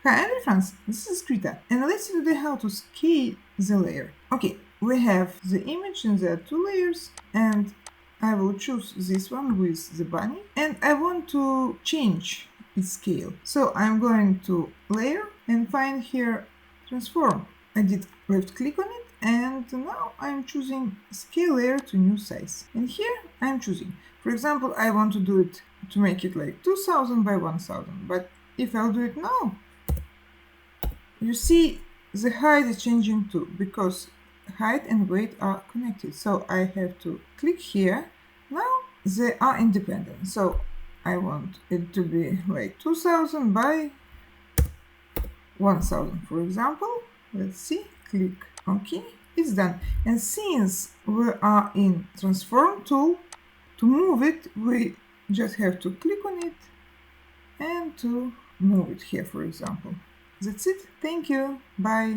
Hi everyone, this is Krita, and let's see today how to scale the layer. Okay, we have the image and there are two layers, and I will choose this one with the bunny, and I want to change its scale. So I'm going to layer and find here transform. I did left click on it, and now I'm choosing scale layer to new size. And here I'm choosing, for example, I want to do it to make it like 2000 by 1000, but if I'll do it now, you see the height is changing too because height and weight are connected. So I have to click here. Now they are independent. So I want it to be like 2000 by 1000, for example. Let's see, click OK. It's done. And since we are in transform tool, to move it, we just have to click on it and to move it here, for example. That's it. Thank you. Bye.